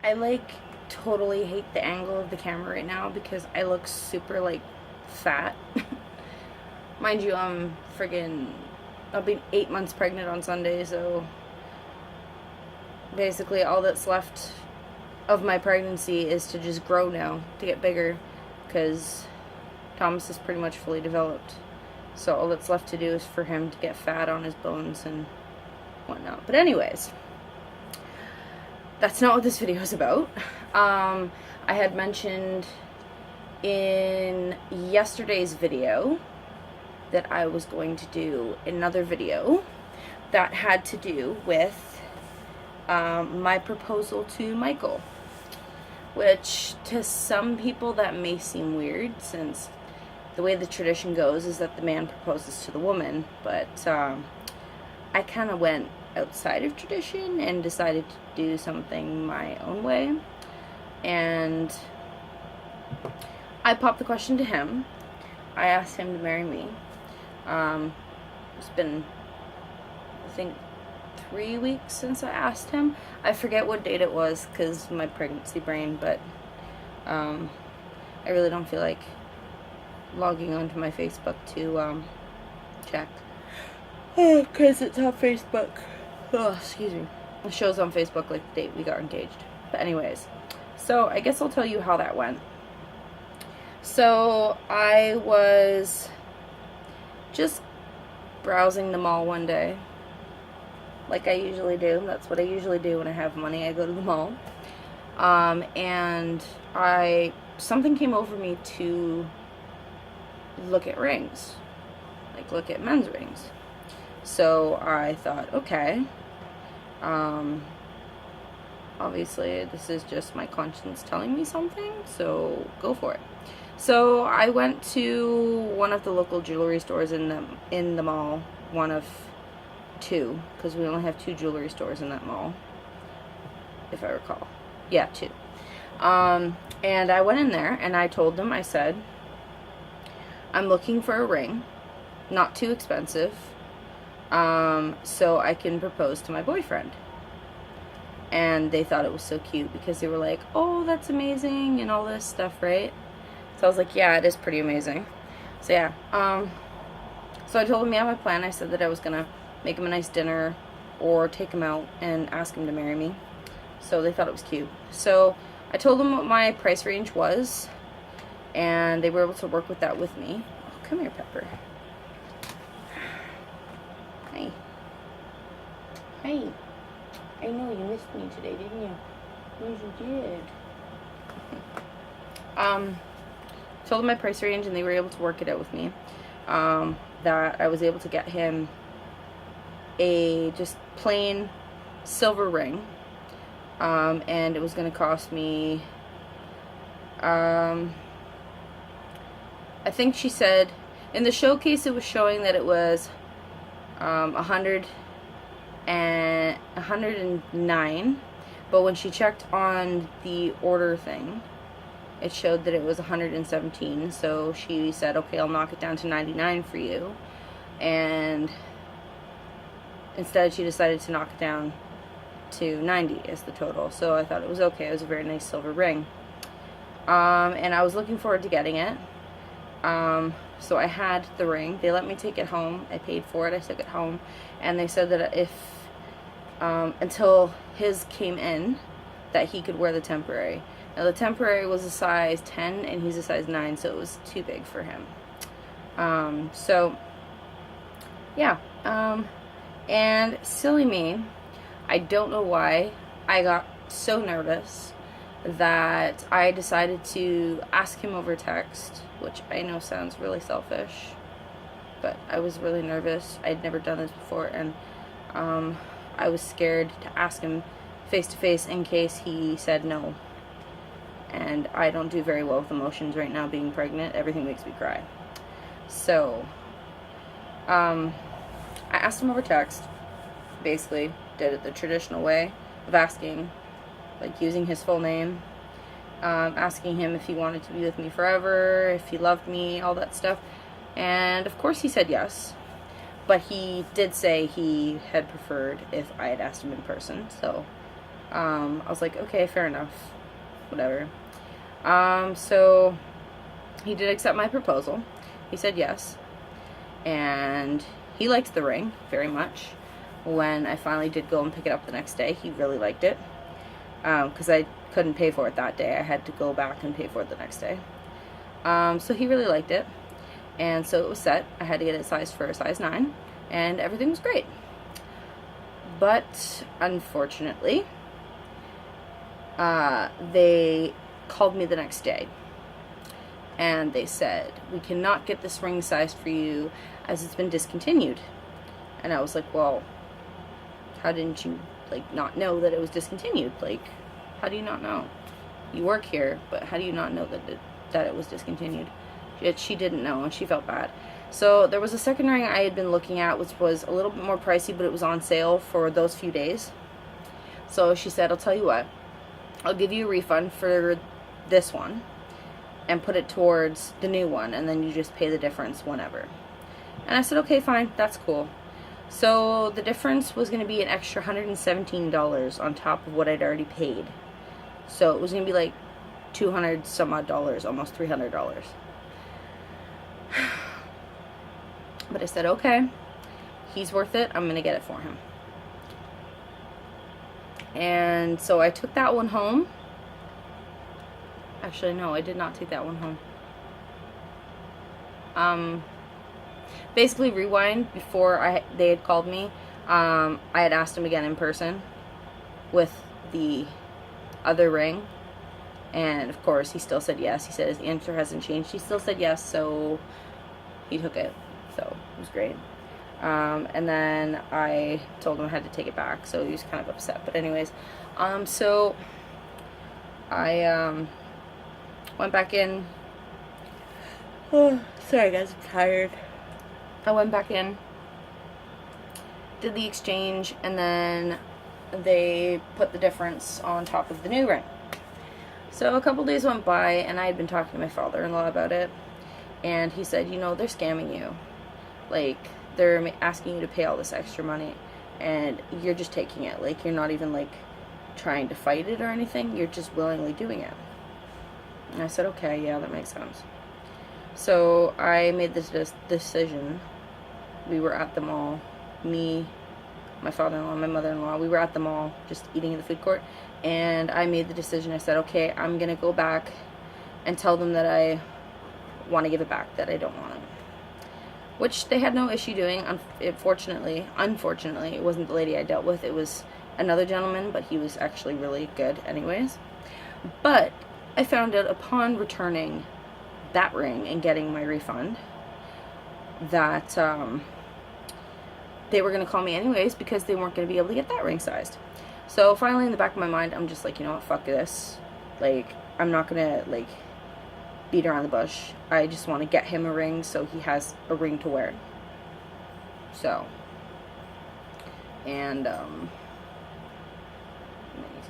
I like totally hate the angle of the camera right now because I look super like fat. Mind you, I'll be 8 months pregnant on Sunday, so basically all that's left of my pregnancy is to just grow now, to get bigger, because Thomas is pretty much fully developed. So all that's left to do is for him to get fat on his bones and whatnot. But anyways, that's not what this video is about. I had mentioned in yesterday's video that I was going to do another video that had to do with my proposal to Michael, which to some people that may seem weird, since the way the tradition goes is that the man proposes to the woman, but I kind of went outside of tradition and decided to do something my own way, and I popped the question to him. I asked him to marry me. It's been, I think, 3 weeks since I asked him. I forget what date it was because of my pregnancy brain, but I really don't feel like logging onto my Facebook to check. Because it's on Facebook. Oh, excuse me. It shows on Facebook like the date we got engaged. But anyways, so I guess I'll tell you how that went. So I was just browsing the mall one day, like I usually do. That's what I usually do when I have money. I go to the mall. And something came over me to look at rings, like look at men's rings. So I thought, okay, obviously this is just my conscience telling me something, so go for it. So I went to one of the local jewelry stores in the mall, one of two, because we only have 2 jewelry stores in that mall, if I recall. Yeah, 2. And I went in there and I told them, I said, I'm looking for a ring, not too expensive, so I can propose to my boyfriend. And they thought it was so cute because they were like, oh, that's amazing and all this stuff, right? So I was like, yeah, it is pretty amazing. So yeah, so I told them, yeah, my plan. I said that I was gonna make him a nice dinner or take him out and ask him to marry me. So they thought it was cute. So I told them what my price range was, and they were able to work with that with me. Oh, come here, Pepper. Hi. Hi. I know you missed me today, didn't you? Yes, you did. Told them my price range, and they were able to work it out with me. That I was able to get him a just plain silver ring, and it was going to cost me, I think she said in the showcase it was showing that it was $109, but when she checked on the order thing, it showed that it was $117. So she said, okay, I'll knock it down to $99 for you. And instead she decided to knock it down to $90 as the total. So I thought it was okay. It was a very nice silver ring. And I was looking forward to getting it. So I had the ring. They let me take it home. I paid for it. I took it home. And they said that if until his came in, that he could wear the temporary. Now the temporary was a size 10 and he's a size 9, so it was too big for him. So yeah, and silly me, I don't know why I got so nervous that I decided to ask him over text, which I know sounds really selfish, but I was really nervous. I'd never done this before, and I was scared to ask him face to face in case he said no. And I don't do very well with emotions right now, being pregnant. Everything makes me cry. So I asked him over text. Basically did it the traditional way of asking, like using his full name, asking him if he wanted to be with me forever, if he loved me, all that stuff. And of course he said yes, but he did say he had preferred if I had asked him in person. So I was like, okay, fair enough, whatever. So he did accept my proposal. He said yes, and he liked the ring very much. When I finally did go and pick it up the next day, he really liked it, because I couldn't pay for it that day. I had to go back and pay for it the next day. So he really liked it, and so it was set. I had to get it sized for a size 9, and everything was great. But unfortunately, they called me the next day, and they said, we cannot get this ring sized for you as it's been discontinued. And I was like, well, how didn't you, like, not know that it was discontinued? Like, how do you not know? You work here, but how do you not know that it was discontinued? She didn't know, and she felt bad. So there was a second ring I had been looking at, which was a little bit more pricey, but it was on sale for those few days. So she said, I'll tell you what, I'll give you a refund for this one and put it towards the new one, and then you just pay the difference whenever. And I said, okay, fine, that's cool. So the difference was going to be an extra $117 on top of what I'd already paid. So it was going to be like $200 some odd, almost $300. But I said, okay, he's worth it, I'm going to get it for him. And so I took that one home. Actually, no, I did not take that one home. Basically, rewind, before they had called me, I had asked him again in person with the other ring, and of course he still said yes. He said his answer hasn't changed. He still said yes, so he took it. So it was great. And then I told him I had to take it back, so he was kind of upset. But anyways, so I went back in. Oh, sorry guys, I'm tired. I went back in, did the exchange, and then they put the difference on top of the new ring. So a couple days went by, and I had been talking to my father-in-law about it, and he said, you know, they're scamming you. Like, they're asking you to pay all this extra money, and you're just taking it. Like, you're not even, like, trying to fight it or anything. You're just willingly doing it. And I said, okay, yeah, that makes sense. So I made this decision. We were at the mall, me, my father-in-law, my mother-in-law, we were at the mall just eating in the food court, and I made the decision. I said, okay, I'm gonna go back and tell them that I want to give it back, that I don't want it, which they had no issue doing. Unfortunately, it wasn't the lady I dealt with, it was another gentleman, but he was actually really good anyways. But I found out upon returning that ring and getting my refund that they were going to call me anyways, because they weren't going to be able to get that ring sized. So finally, in the back of my mind, I'm just like, you know what, fuck this. Like, I'm not going to, like, beat around the bush. I just want to get him a ring so he has a ring to wear. So, and he's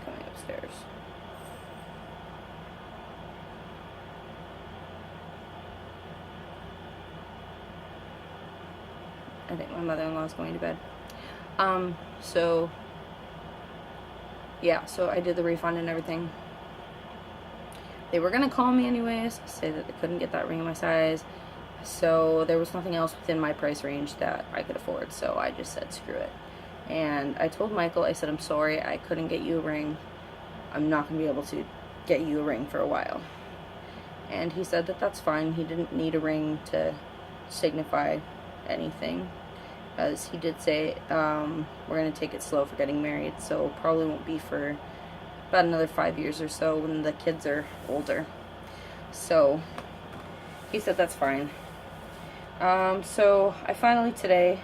coming upstairs. I think my mother-in-law is going to bed. So, yeah, so I did the refund and everything. They were going to call me anyways, say that they couldn't get that ring in my size. So there was nothing else within my price range that I could afford. So I just said, screw it. And I told Michael, I said, I'm sorry, I couldn't get you a ring. I'm not going to be able to get you a ring for a while. And he said that that's fine. He didn't need a ring to signify anything, as he did say we're going to take it slow for getting married, so probably won't be for about another 5 years or so when the kids are older. So he said that's fine. So I finally today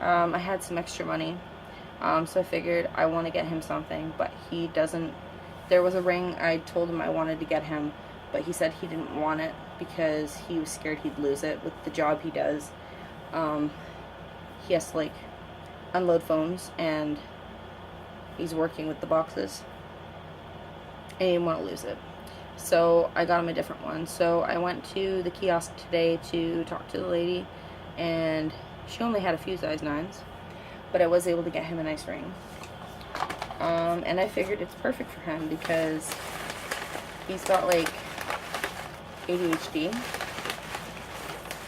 I had some extra money, so I figured I want to get him something, but he doesn't. There was a ring I told him I wanted to get him, but he said he didn't want it because he was scared he'd lose it with the job he does. He has to, like, unload phones, and he's working with the boxes, and he didn't want to lose it. So I got him a different one. So I went to the kiosk today to talk to the lady, and she only had a few size 9s, but I was able to get him a nice ring. And I figured it's perfect for him because he's got like ADHD,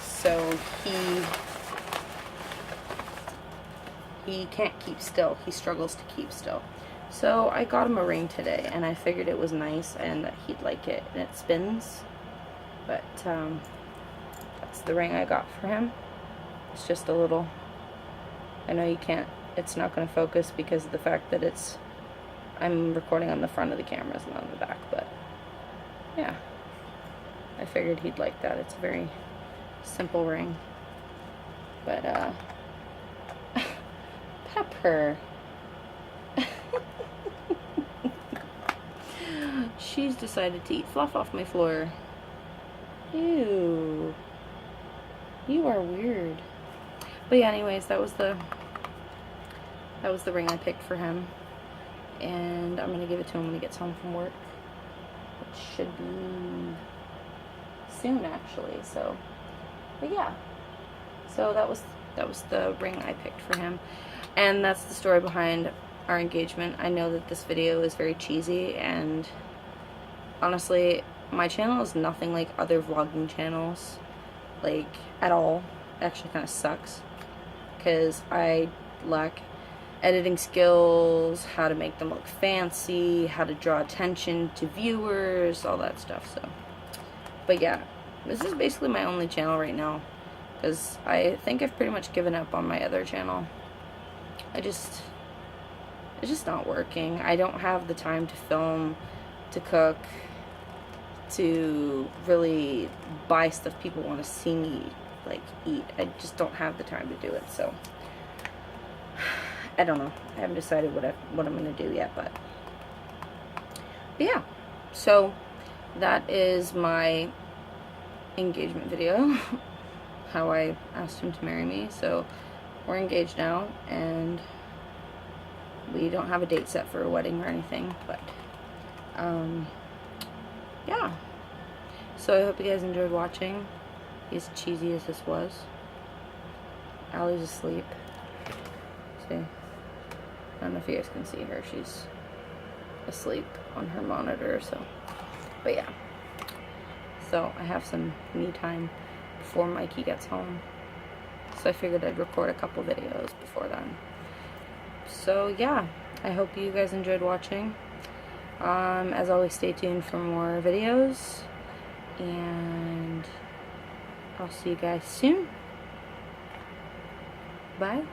so he can't keep still. He struggles to keep still. So I got him a ring today, and I figured it was nice and that he'd like it, and it spins. But that's the ring I got for him. It's just a little, I know you can't, it's not going to focus because of the fact that I'm recording on the front of the cameras and on the back, but yeah, I figured he'd like that. It's a very simple ring, but Pepper. She's decided to eat fluff off my floor. Ew. You are weird. But yeah, anyways, that was the ring I picked for him. And I'm gonna give it to him when he gets home from work. Which should be soon, actually. So, but yeah. So that was the ring I picked for him. And that's the story behind our engagement. I know that this video is very cheesy, and honestly, my channel is nothing like other vlogging channels, like, at all. It actually kind of sucks, because I lack editing skills, how to make them look fancy, how to draw attention to viewers, all that stuff. So, but yeah, this is basically my only channel right now, because I think I've pretty much given up on my other channel. It's just not working. I don't have the time to film, to cook, to really buy stuff people want to see me, like, eat. I just don't have the time to do it, so I don't know. I haven't decided what I'm going to do yet, but yeah. So that is my engagement video, how I asked him to marry me. So we're engaged now, and we don't have a date set for a wedding or anything, but yeah. So I hope you guys enjoyed watching. As cheesy as this was. Allie's asleep. See? I don't know if you guys can see her. She's asleep on her monitor, so. But yeah. So I have some me time before Mikey gets home. So I figured I'd record a couple videos before then. So yeah, I hope you guys enjoyed watching. As always, stay tuned for more videos, and I'll see you guys soon. Bye.